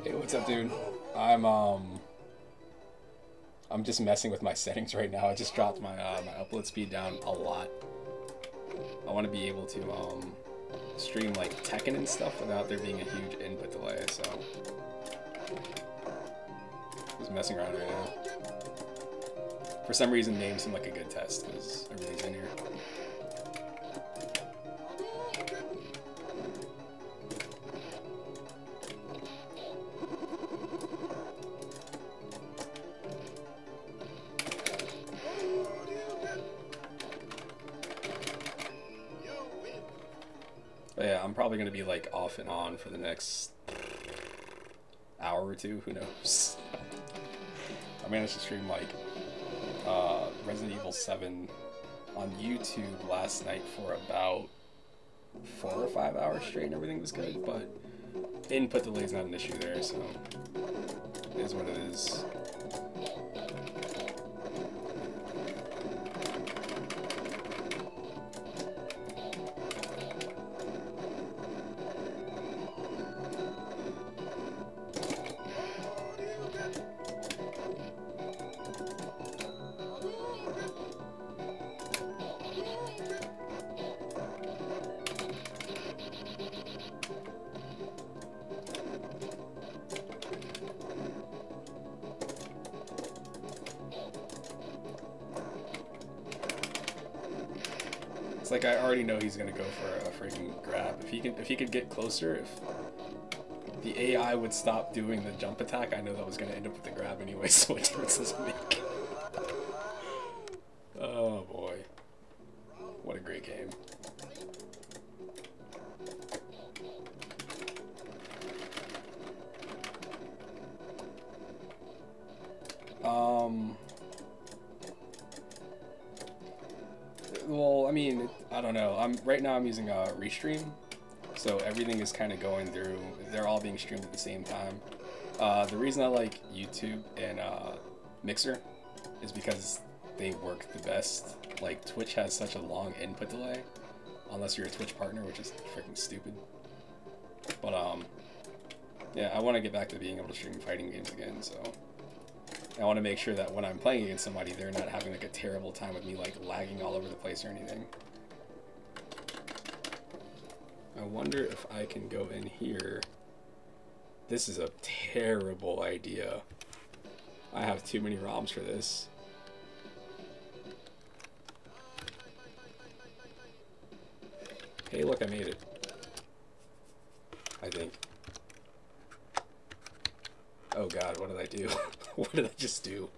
Hey, what's up, dude? I'm just messing with my settings right now. I just dropped my my upload speed down a lot. I want to be able to stream like Tekken and stuff without there being a huge input delay. So just messing around right now. For some reason, names seem like a good test because everything's in here. But yeah, I'm probably gonna be like off and on for the next hour or two. Who knows? I managed to stream like Resident Evil 7 on YouTube last night for about 4 or 5 hours straight, and everything was good. But input delay is not an issue there, so it is what it is. It's like I already know he's gonna go for a freaking grab. If he could get closer, if the AI would stop doing the jump attack, I know that was gonna end up with the grab anyway, so what difference does it make? Oh boy. What a great game. Well, I mean, I don't know. Right now I'm using Restream, so everything is kind of going through. They're all being streamed at the same time. The reason I like YouTube and Mixer is because they work the best. Like Twitch has such a long input delay, unless you're a Twitch partner, which is freaking stupid. But yeah, I want to get back to being able to stream fighting games again. So I want to make sure that when I'm playing against somebody, they're not having like a terrible time with me like lagging all over the place or anything. I wonder if I can go in here. This is a terrible idea. I have too many ROMs for this. Hey, look, I made it. I think. Oh god, what did I do? What did I just do?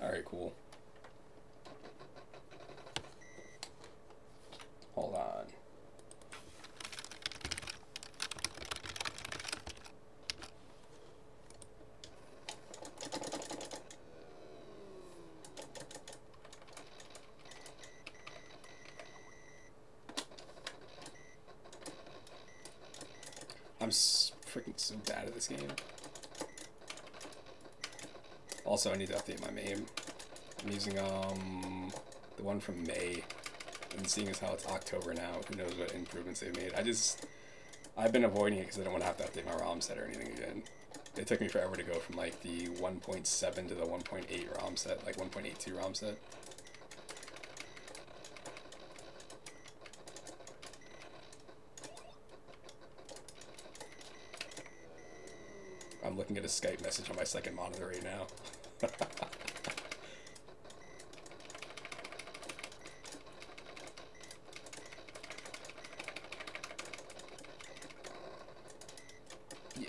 Alright, cool. Hold on. I'm freaking so bad at this game. Also, I need to update my MAME. I'm using the one from May, and seeing as how it's October now, who knows what improvements they've made. I've been avoiding it because I don't want to have to update my ROM set or anything again. It took me forever to go from like the 1.7 to the 1.8 ROM set, like 1.82 ROM set. I'm looking at a Skype message on my second monitor right now.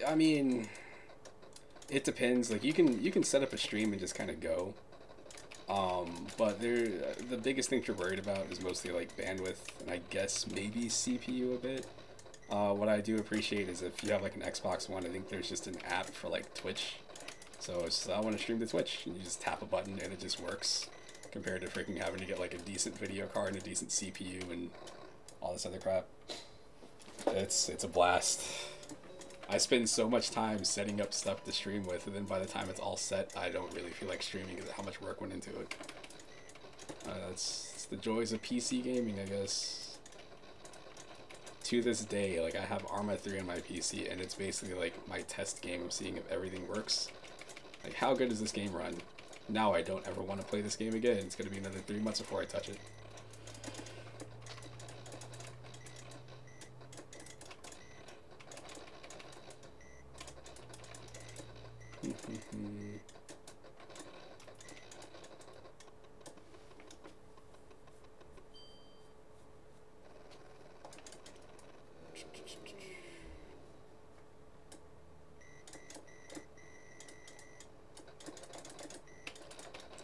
I mean, it depends. Like you can set up a stream and just kind of go. But the biggest thing you're worried about is mostly like bandwidth and I guess maybe CPU a bit. What I do appreciate is if you have like an Xbox One, I think there's just an app for like Twitch. So it's, I want to stream to Twitch, and you just tap a button and it just works. Compared to freaking having to get like a decent video card and a decent CPU and all this other crap. It's a blast. I spend so much time setting up stuff to stream with, and then by the time it's all set, I don't really feel like streaming because of how much work went into it. It's the joys of PC gaming, I guess. To this day, like I have Arma 3 on my PC, and it's basically like my test game of seeing if everything works. Like, how good does this game run? Now I don't ever want to play this game again. It's going to be another 3 months before I touch it.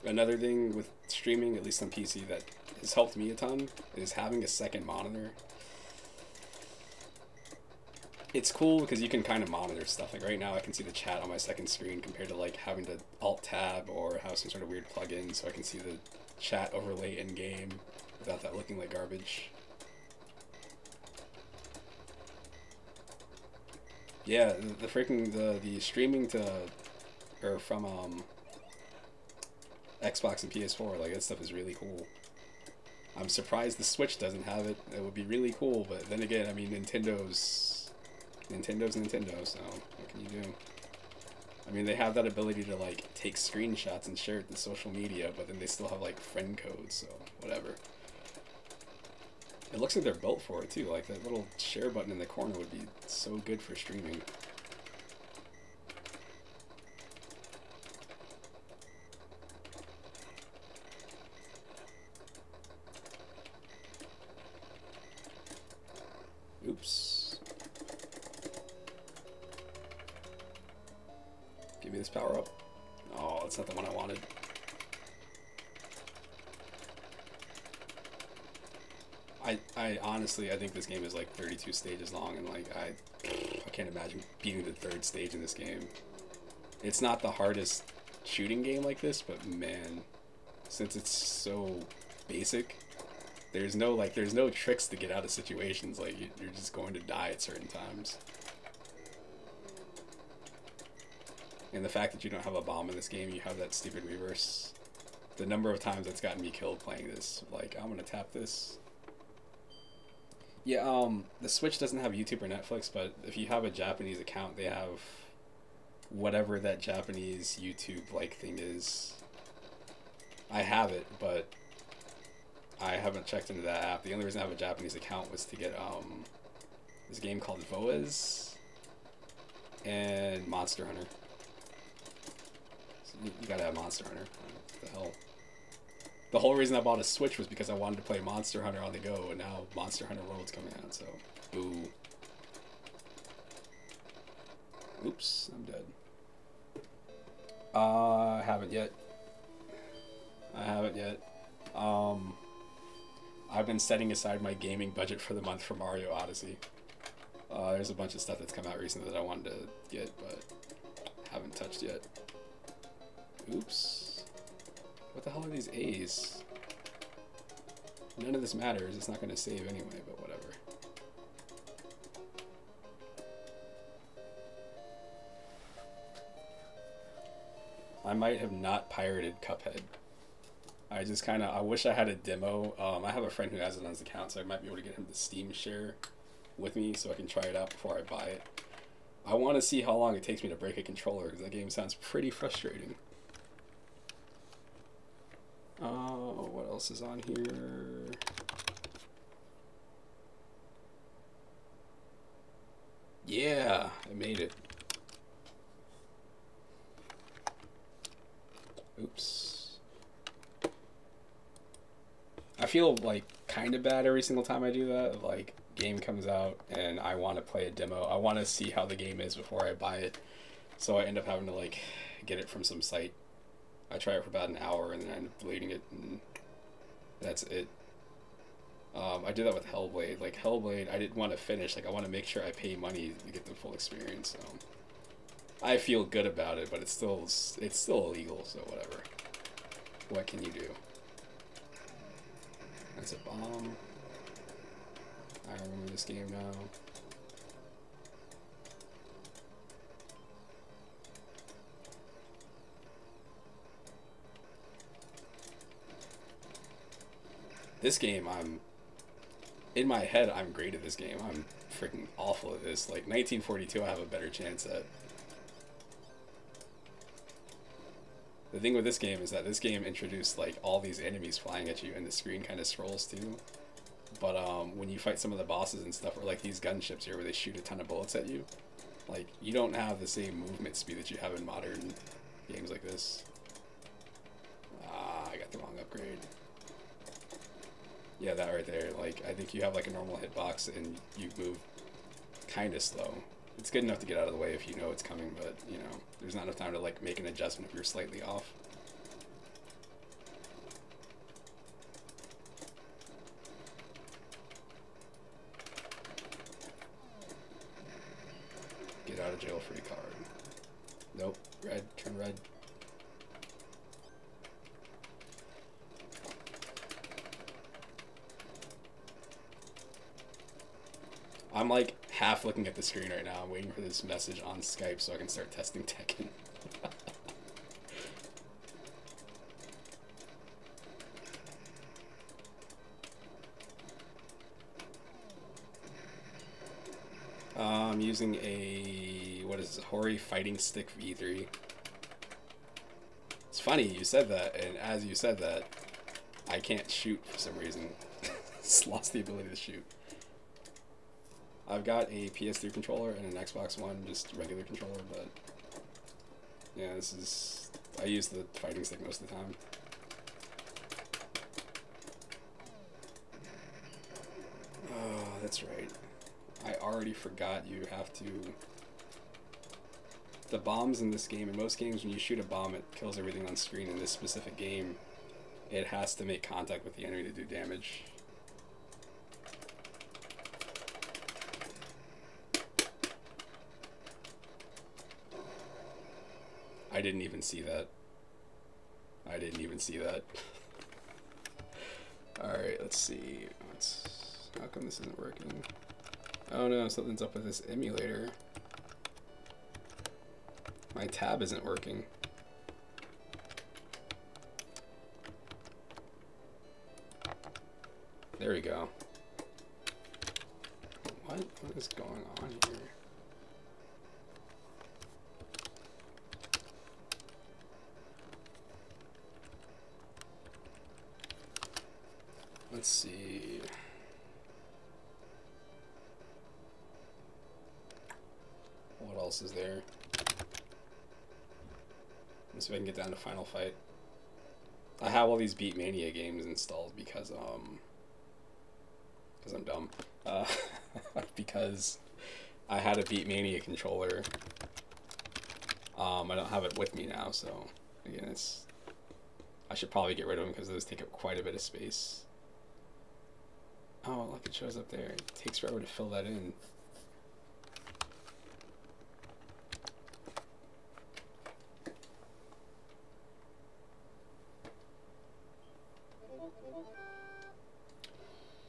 Another thing with streaming, at least on PC, that has helped me a ton is having a second monitor. It's cool because you can kind of monitor stuff. Like right now I can see the chat on my second screen compared to like having to alt-tab or have some sort of weird plugin so I can see the chat overlay in-game without that looking like garbage. Yeah, the freaking, the streaming to, or from, Xbox and PS4, like that stuff is really cool. I'm surprised the Switch doesn't have it. It would be really cool, but then again, I mean, Nintendo's Nintendo, so what can you do? I mean, they have that ability to like take screenshots and share it to social media, but then they still have like friend codes, so whatever. It looks like they're built for it too. Like that little share button in the corner would be so good for streaming. Oops. Give me this power up. Oh, that's not the one I wanted. I honestly, I think this game is like 32 stages long, and like I can't imagine beating the third stage in this game. It's not the hardest shooting game like this, but man, since it's so basic, there's no tricks to get out of situations. Like you're just going to die at certain times. And the fact that you don't have a bomb in this game, you have that stupid reverse. The number of times that's gotten me killed playing this, like I'm gonna tap this. Yeah, the Switch doesn't have YouTube or Netflix, but if you have a Japanese account, they have whatever that Japanese YouTube like thing is. I have it, but I haven't checked into that app. The only reason I have a Japanese account was to get this game called Voez and Monster Hunter. So you gotta have Monster Hunter. What the hell? The whole reason I bought a Switch was because I wanted to play Monster Hunter on the go, and now Monster Hunter World's coming out, so boo. Oops, I'm dead. I haven't yet. I've been setting aside my gaming budget for the month for Mario Odyssey. There's a bunch of stuff that's come out recently that I wanted to get, but haven't touched yet. Oops. What the hell are these A's? None of this matters. It's not going to save anyway, but whatever. I might have not pirated Cuphead. I just kind of I wish I had a demo. I have a friend who has it on his account, so I might be able to get him to Steam share with me so I can try it out before I buy it. I want to see how long it takes me to break a controller because that game sounds pretty frustrating. What else is on here? Yeah, I made it. Oops. I feel like kind of bad every single time I do that. Like, game comes out and I want to play a demo. I want to see how the game is before I buy it. So I end up having to like get it from some site. I try it for about an hour and then I end up deleting it and that's it. I did that with Hellblade. Like Hellblade, I didn't want to finish. Like I want to make sure I pay money to get the full experience. So I feel good about it, but it's still illegal. So whatever. What can you do? That's a bomb. I remember this game now. This game, in my head, I'm great at this game. I'm freaking awful at this. Like 1942, I have a better chance at. The thing with this game is that this game introduced like all these enemies flying at you, and the screen kind of scrolls too. But when you fight some of the bosses and stuff, or like these gunships here where they shoot a ton of bullets at you, like you don't have the same movement speed that you have in modern games like this. Ah, I got the wrong upgrade. Yeah, that right there. Like, I think you have like a normal hitbox and you move kind of slow. It's good enough to get out of the way if you know it's coming, but, you know, there's not enough time to like make an adjustment if you're slightly off. Get out of jail free card. Nope. Red. Turn red. I'm like half looking at the screen right now. I'm waiting for this message on Skype so I can start testing Tekken. I'm using a, what is this, Hori Fighting Stick V3. It's funny you said that, and as you said that, I can't shoot for some reason. Just lost the ability to shoot. I've got a PS3 controller and an Xbox One, just regular controller, but yeah, this is, I use the fighting stick most of the time. Oh, that's right. I already forgot you have to, the bombs in this game, in most games when you shoot a bomb it kills everything on screen. In this specific game, it has to make contact with the enemy to do damage. I didn't even see that. I didn't even see that. Alright, let's see. How come this isn't working? Oh no, something's up with this emulator. My tab isn't working. There we go. What is going on here? Let's see. What else is there? Let's see if I can get down to Final Fight. I have all these Beatmania games installed because I'm dumb. Because I had a Beatmania controller. I don't have it with me now, so again, I should probably get rid of them because those take up quite a bit of space. Oh, look, it shows up there. It takes forever to fill that in.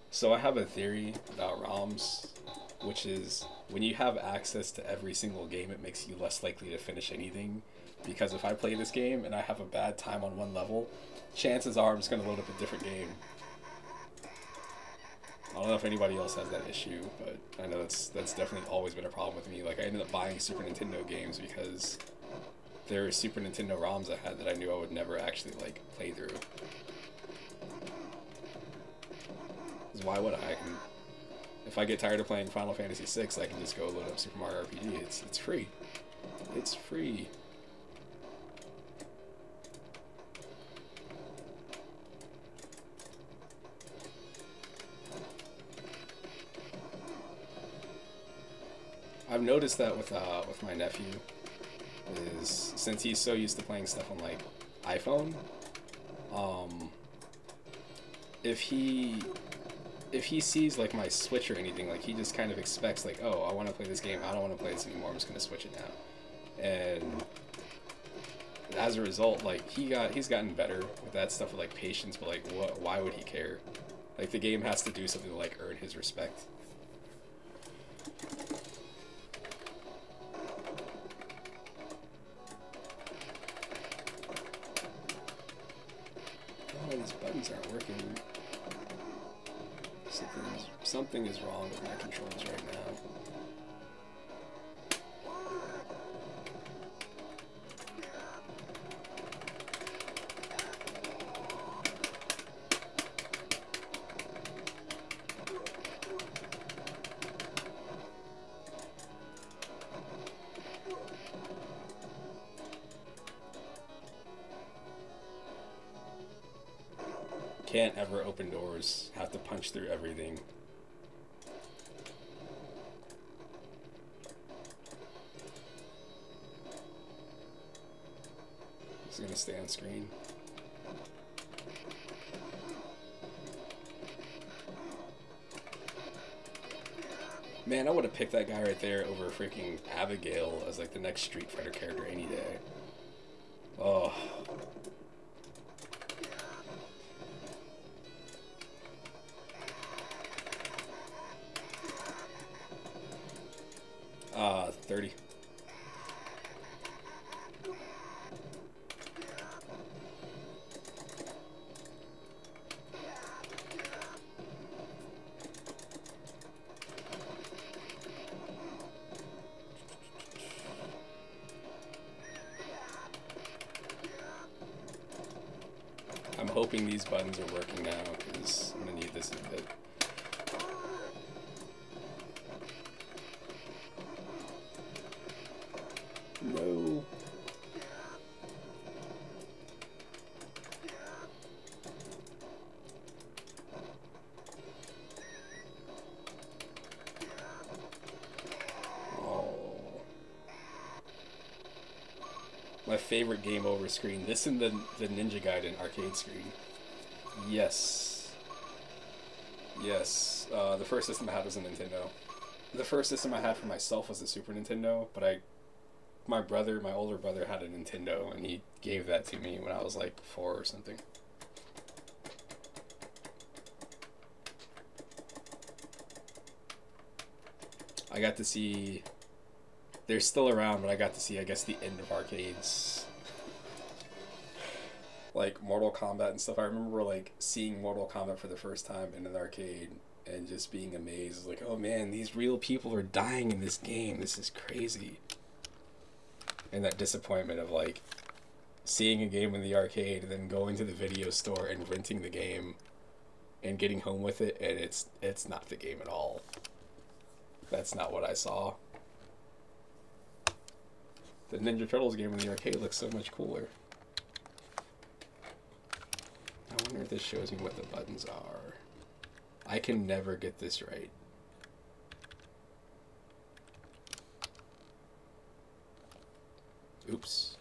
So I have a theory about ROMs, which is when you have access to every single game, it makes you less likely to finish anything. Because if I play this game and I have a bad time on one level, chances are I'm just going to load up a different game. I don't know if anybody else has that issue, but I know that's definitely always been a problem with me. Like, I ended up buying Super Nintendo games because there were Super Nintendo ROMs I had that I knew I would never actually, like, play through. Because why would I? If I get tired of playing Final Fantasy VI, I can just go load up Super Mario RPG. It's free. It's free. I've noticed that with my nephew, is since he's so used to playing stuff on like iPhone, if he sees like my Switch or anything, like he just kind of expects like, oh, I want to play this game, I don't want to play this anymore, I'm just gonna switch it now. And as a result, like he's gotten better with that stuff with like patience, but like why would he care? Like the game has to do something to like earn his respect. Oh, these buttons aren't working. Something is wrong with my controls right now. Can't ever open doors, have to punch through everything. It's gonna stay on screen. Man, I would have picked that guy right there over freaking Abigail as like the next Street Fighter character any day. Oh. 30. I'm hoping these buttons are working now, because I'm gonna need this in a bit. No. Oh. My favorite game over screen. This and the Ninja Gaiden arcade screen. Yes. Yes. The first system I had was a Nintendo. The first system I had for myself was a Super Nintendo, but my older brother had a Nintendo, and he gave that to me when I was like 4 or something. I got to see, they're still around, but I got to see, I guess, the end of arcades. Like Mortal Kombat and stuff. I remember like seeing Mortal Kombat for the first time in an arcade and just being amazed. Like, oh man, these real people are dying in this game. This is crazy. And that disappointment of like seeing a game in the arcade and then going to the video store and renting the game and getting home with it, and it's not the game at all. That's not what I saw. The Ninja Turtles game in the arcade looks so much cooler. I wonder if this shows me what the buttons are. I can never get this right. Oops.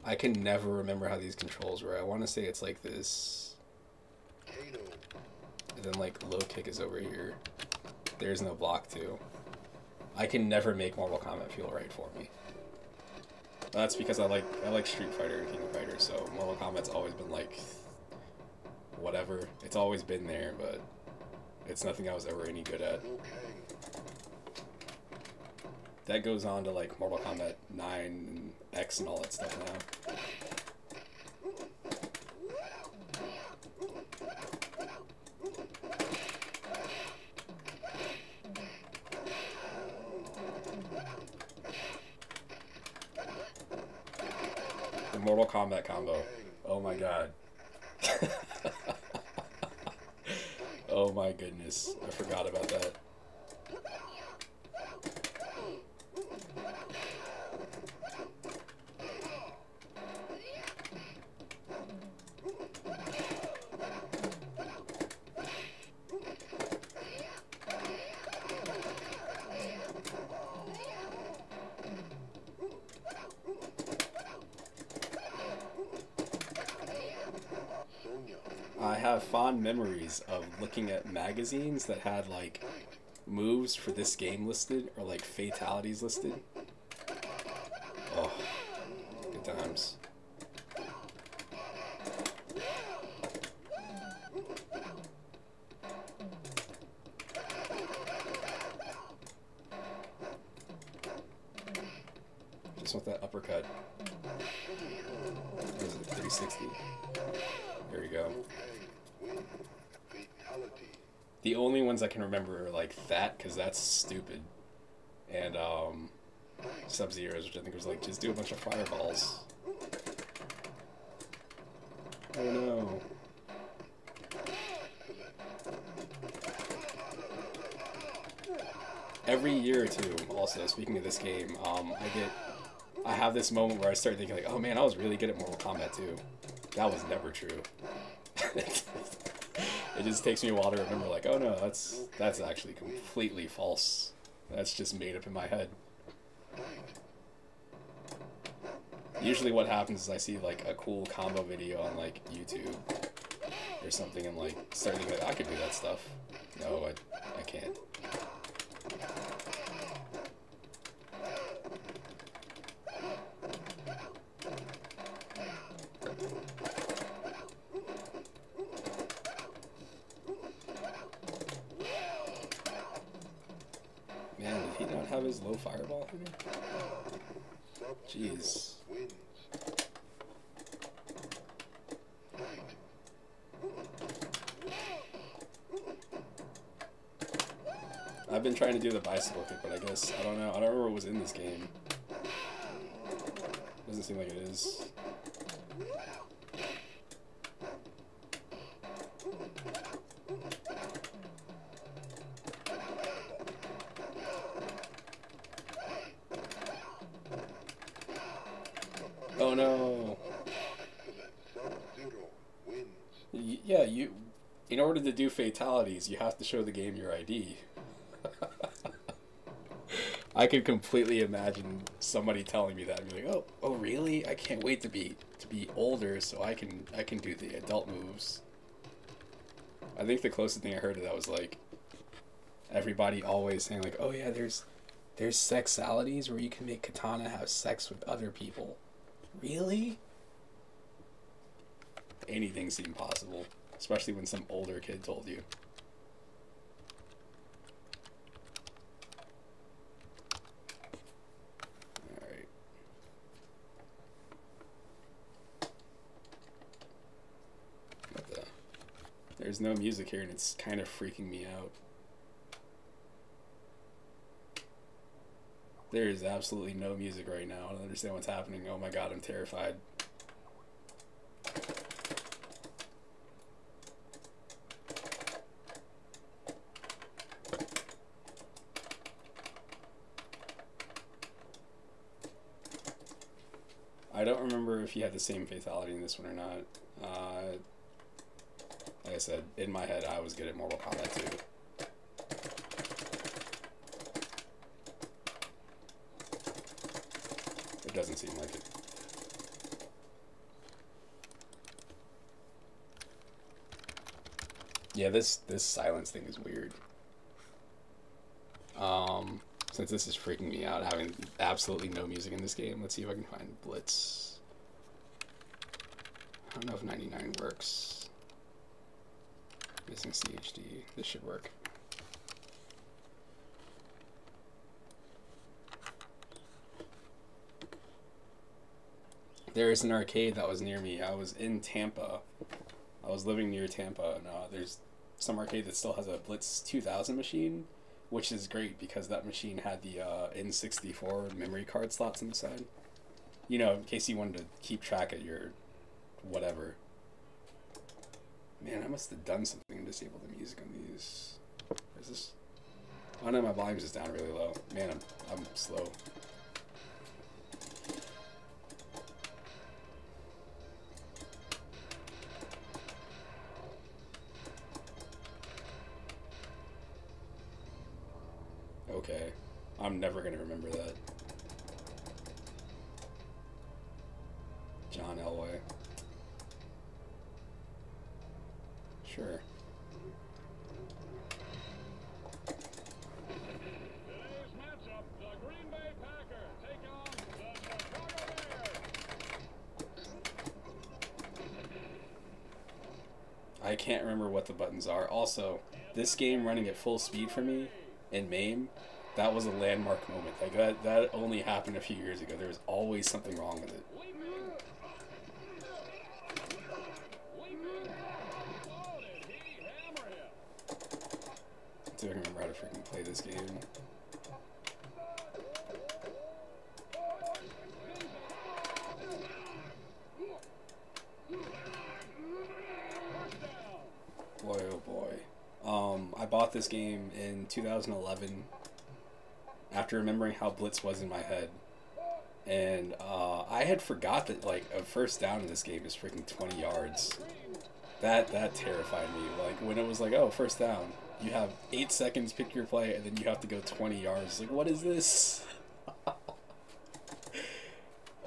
I can never remember how these controls were. I want to say it's like this. And then like low kick is over here. There's no block too. I can never make Mortal Kombat feel right for me. That's because I like Street Fighter and King of Fighters, so Mortal Kombat's always been like whatever. It's always been there, but It's nothing I was ever any good at. That goes on to like Mortal Kombat 9 and X and all that stuff now. The Mortal Kombat combo. Oh my god. Oh my goodness. I forgot about that. I have fond memories of looking at magazines that had like moves for this game listed or like fatalities listed. Oh, good times. Just want that uppercut. What is it, 360? There we go. The only ones I can remember are like that, because that's stupid, and Sub-Zero's, which I think was like, just do a bunch of fireballs. Oh no. Every year or two, also, speaking of this game, I have this moment where I start thinking like, oh man, I was really good at Mortal Kombat 2. That was never true. It just takes me a while to remember, like, oh no, that's actually completely false. That's just made up in my head. Usually what happens is I see, like, a cool combo video on, like, YouTube or something and, like, start thinking, like, I could do that stuff. No, I can't. Man, did he not have his low fireball here? Jeez. I've been trying to do the bicycle kick, but I guess, I don't know. I don't remember what was in this game. Doesn't seem like it is. Oh no. Yeah, in order to do fatalities, you have to show the game your ID. I could completely imagine somebody telling me that and be like, oh really? I can't wait to be older so I can do the adult moves. I think the closest thing I heard of that was like everybody always saying like, oh yeah, there's sexualities where you can make Katana have sex with other people. Really? Anything seemed possible, especially when some older kid told you. Alright. What the? There's no music here and it's kind of freaking me out. There is absolutely no music right now. I don't understand what's happening. Oh my god, I'm terrified. I don't remember if you had the same fatality in this one or not. Like I said, in my head, I was good at Mortal Kombat 2. It doesn't seem like it. Yeah, this silence thing is weird. Since this is freaking me out, having absolutely no music in this game, let's see if I can find Blitz. I don't know if 99 works. Missing CHD. This should work. There's an arcade that was near me. I was in Tampa. I was living near Tampa, and there's some arcade that still has a Blitz 2000 machine, which is great because that machine had the N64 memory card slots inside. You know, in case you wanted to keep track of your whatever. Man, I must have done something and disabled the music on these. Is this? Oh no, my volume's just down really low. Man, I'm slow. Okay. I'm never gonna remember that. John Elway. Sure. Today's matchup, the Green Bay Packers take on the Chicago Bears. I can't remember what the buttons are. Also, this game running at full speed for me in MAME, that was a landmark moment. Like that only happened a few years ago. There was always something wrong with it. I don't remember how to freaking play this game. Boy, oh boy. I bought this game in 2011 after remembering how Blitz was in my head. And I had forgot that like a first down in this game is freaking 20 yards. That terrified me. Like when it was like, oh, first down. You have 8 seconds, pick your play, and then you have to go 20 yards. Like, what is this?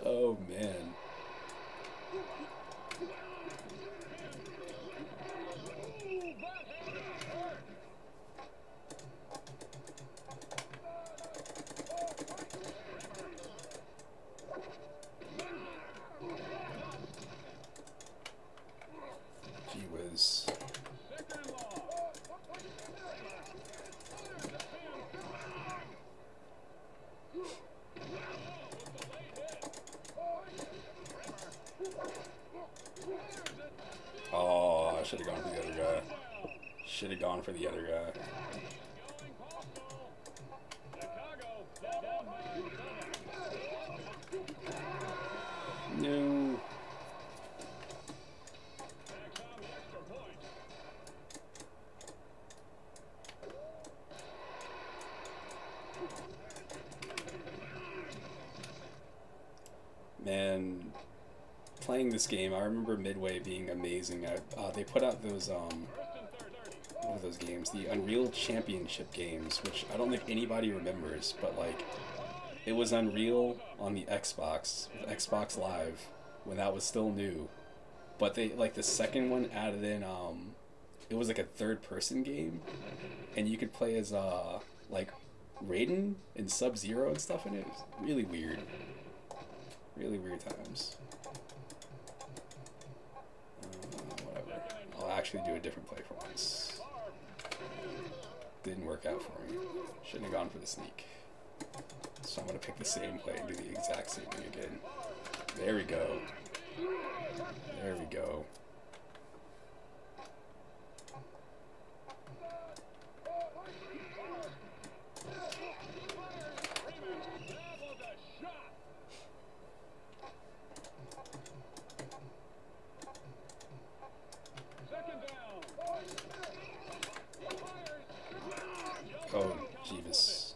Oh, man. Gee whiz. Oh, I should have gone for the other guy. Should have gone for the other guy. No. Man, playing this game, I remember Midway being amazing. They put out those what are those games? The Unreal Championship games, which I don't think anybody remembers, but like it was Unreal on the Xbox with Xbox Live when that was still new. But they like the second one added in it was like a third person game, and you could play as like Raiden and Sub-Zero and stuff in it. It was really weird. Really weird times. Whatever. I'll actually do a different play for once. Didn't work out for me. Shouldn't have gone for the sneak. So I'm going to pick the same play and do the exact same thing again. There we go. There we go. Oh, Jeebus.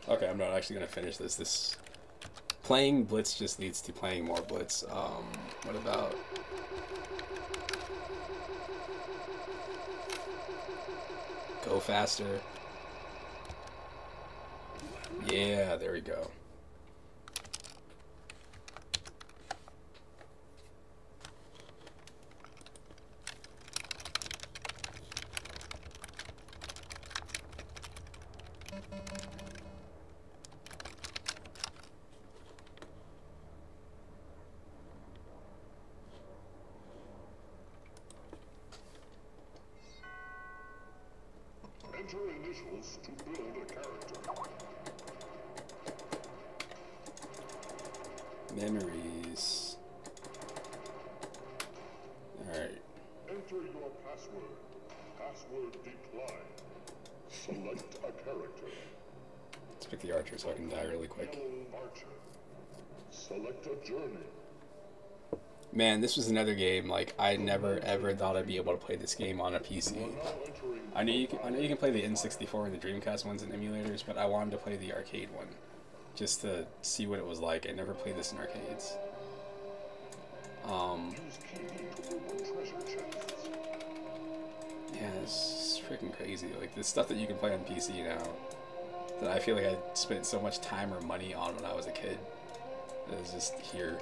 Okay, I'm not actually going to finish this. Playing Blitz just leads to playing more Blitz. What about... Go faster. Yeah, there we go. Enter initials to build a character. Memories. Alright. Enter your password. Password decline. Select a character. Let's pick the archer so I can die really quick. Yellow Archer. Select a journey. Man, this was another game, like, I never ever thought I'd be able to play this game on a PC. Now entering I know you can play the N64 and the Dreamcast ones in emulators, but I wanted to play the arcade one. Just to see what it was like. I never played this in arcades. use key to open treasure chests. Yeah, it's freaking crazy. Like, the stuff that you can play on PC now, that I feel like I spent so much time or money on when I was a kid, is just here.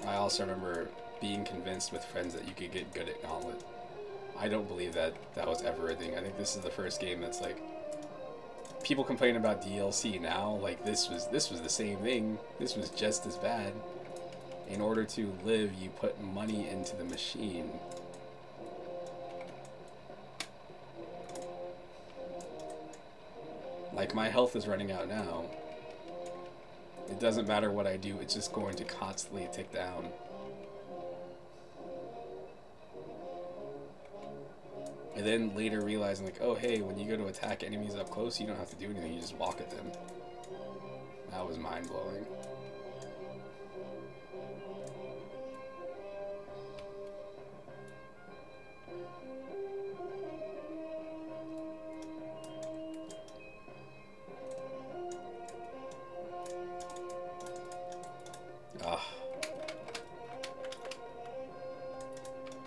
I also remember being convinced with friends that you could get good at Gauntlet. I don't believe that that was ever a thing. I think this is the first game that's like, people complain about DLC now, like this was the same thing. This was just as bad. In order to live, you put money into the machine. Like, my health is running out now. It doesn't matter what I do, it's just going to constantly tick down. And then later realizing, like, oh hey, when you go to attack enemies up close, you don't have to do anything, you just walk at them. That was mind-blowing.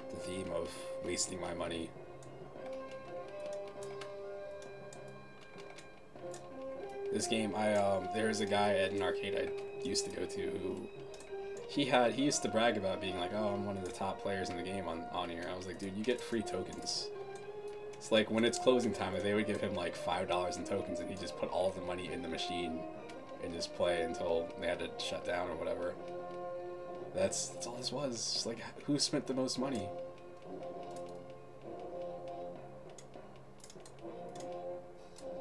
The theme of wasting my money. This game, there's a guy at an arcade I used to go to who he used to brag about being like, oh, I'm one of the top players in the game on here. I was like, dude, you get free tokens. It's like when it's closing time, they would give him like $5 in tokens, and he just put all of the money in the machine and just play until they had to shut down or whatever. That's all this was. It's like, who spent the most money?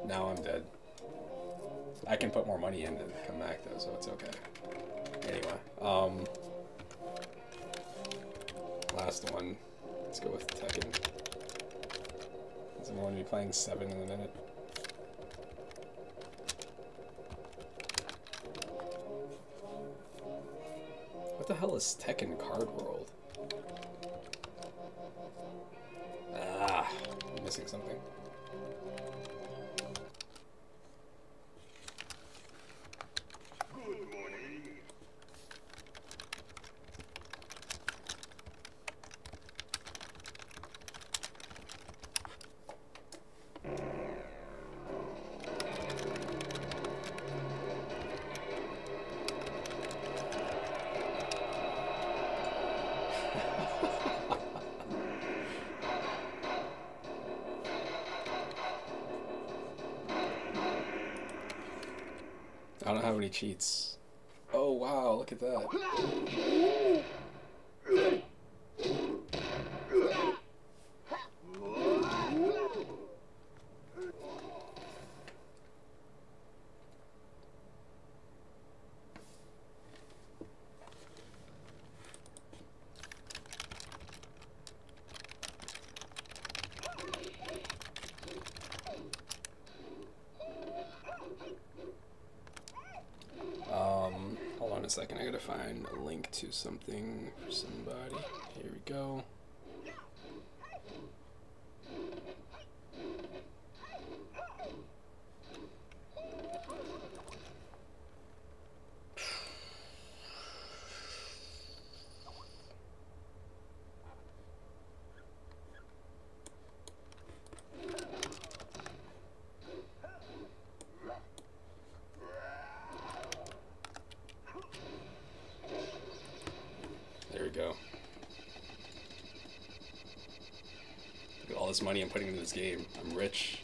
Now I'm dead. I can put more money in to come back though, so it's okay. Anyway, last one. Let's go with Tekken. I'm going to be playing 7 in a minute. What the hell is Tekken Card World? Ah, I'm missing something. Good morning. I don't have any cheats. Oh wow, look at that. Hold on a second, I gotta find a link to something for somebody. Here we go. There we go. Look at all this money I'm putting into this game. I'm rich.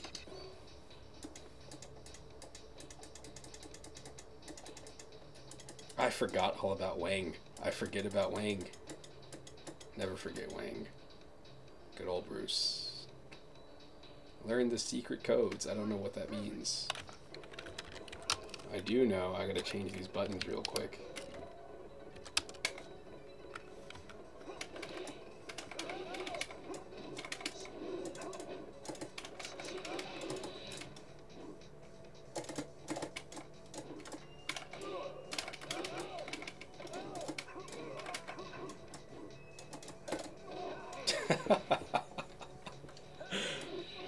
I forgot all about Wang. I forget about Wang. Never forget Wang. Good old Bruce. Learn the secret codes. I don't know what that means. I do know I gotta change these buttons real quick.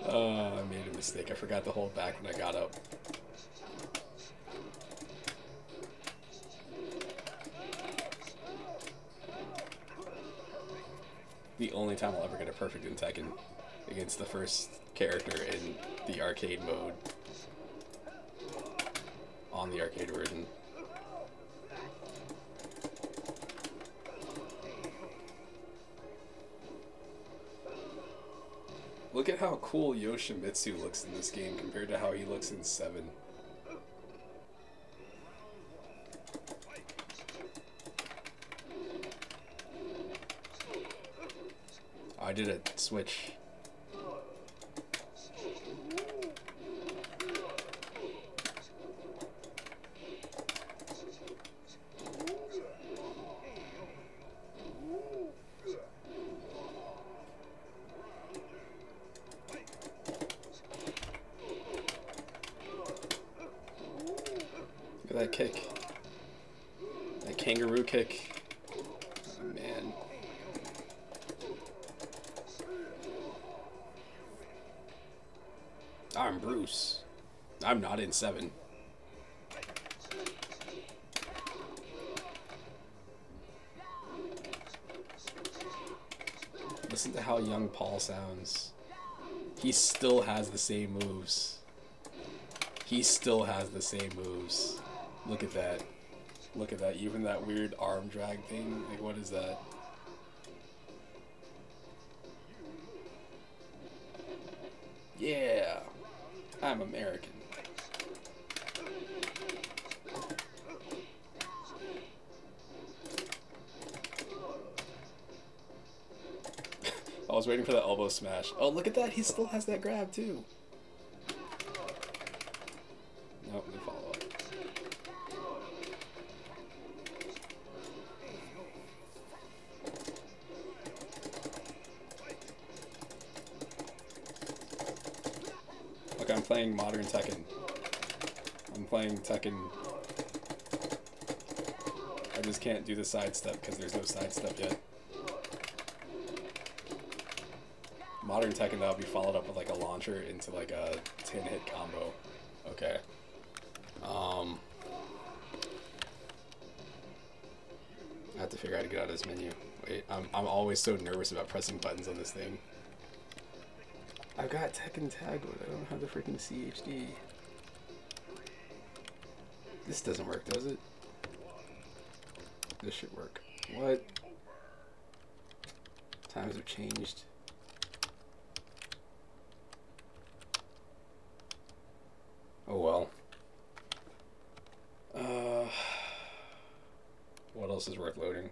I made a mistake. I forgot to hold back when I got up. The only time I'll ever get a perfect in Tekken against the first character in the arcade mode on the arcade version. Look at how cool Yoshimitsu looks in this game compared to how he looks in 7. I did a switch. Look at that kick. That kangaroo kick. Oh, man. I'm Bruce. I'm not in 7. Listen to how young Paul sounds. He still has the same moves. He still has the same moves. Look at that. Look at that. Even that weird arm drag thing. Like, what is that? Yeah. I'm American. I was waiting for the elbow smash. Oh, look at that. He still has that grab, too. Nope, let me follow up. Look, I'm playing modern Tekken. I'm playing Tekken. I just can't do the sidestep because there's no sidestep yet. Modern Tekken, that'll be followed up with like a launcher into like a 10-hit combo. Okay. I have to figure out how to get out of this menu. Wait, I'm always so nervous about pressing buttons on this thing. I've got Tekken Tag mode. I don't have the freaking CHD. This doesn't work, does it? This should work. What? Times have changed. Oh well. What else is worth loading?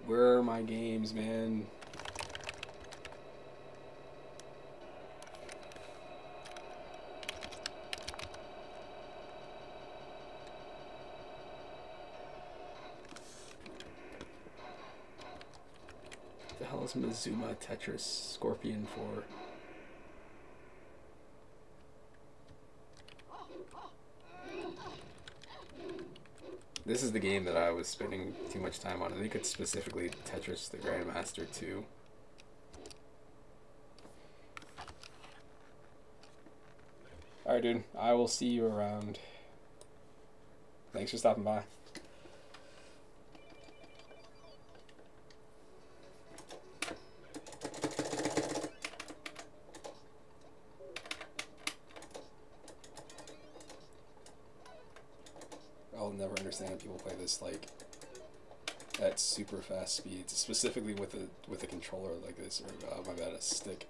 Where are my games, man? What the hell is Mizuma Tetris Scorpion for? This is the game that I was spending too much time on. I think it's specifically Tetris the Grandmaster 2. Alright, dude. I will see you around. Thanks for stopping by. I'll never understand how people play this like at super fast speeds, specifically with a controller like this, or my bad, a stick.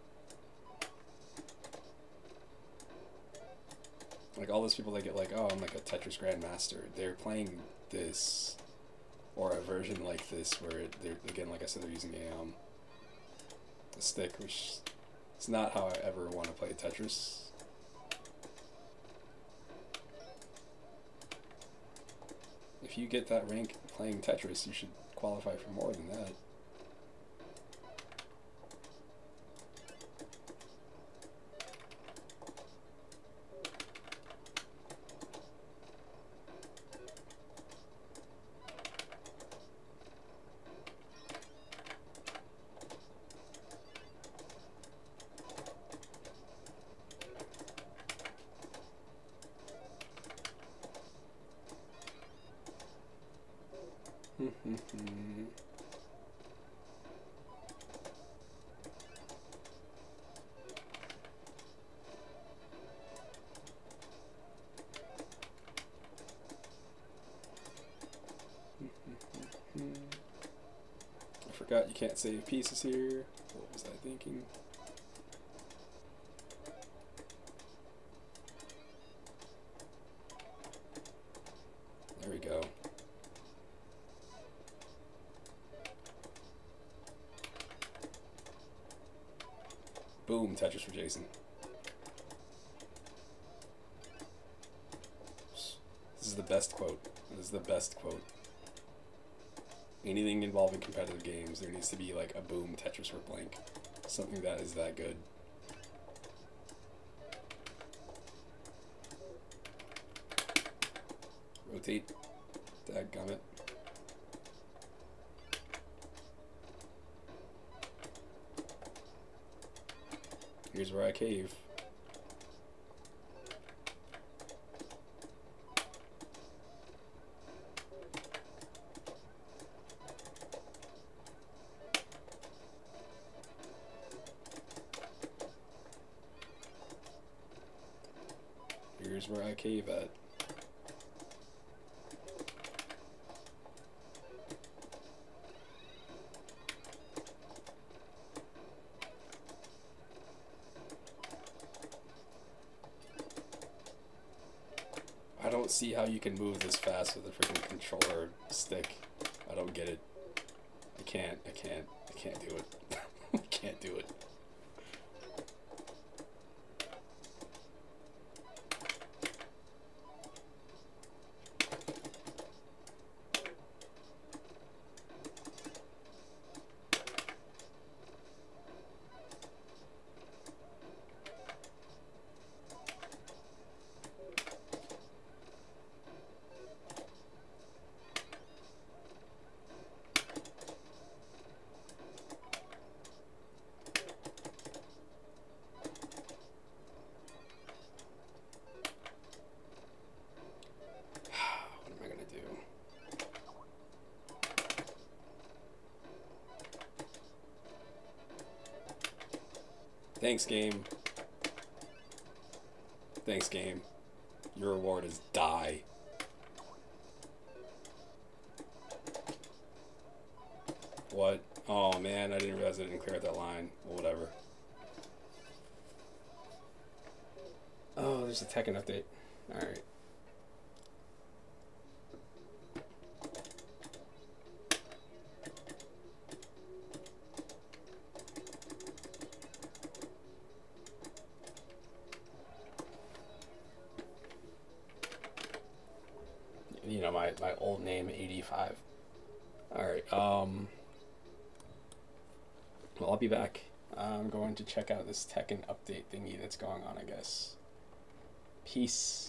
Like all those people that get like, oh, I'm like a Tetris Grandmaster. They're playing this, or a version like this, where they're, again, like I said, they're using a stick, which is not how I ever want to play Tetris. If you get that rank playing Tetris, you should qualify for more than that. I forgot you can't save pieces here. What was I thinking? There we go. Boom, Tetris for Jason. This is the best quote. This is the best quote. Anything involving competitive games, there needs to be like a boom Tetris for blank. Something that is that good. Rotate. Dadgummit. Here's where I cave. Here's where I cave at. I don't see how you can move this fast with a freaking controller stick. I don't get it. I can't do it. I can't do it. Thanks, game. Thanks, game. Your reward is die. What? Oh man, I didn't realize I didn't clear out that line. Well, whatever. Oh, there's a Tekken update. Alright. You know, my old name, 85. Alright, well, I'll be back. I'm going to check out this Tekken update thingy that's going on, I guess. Peace.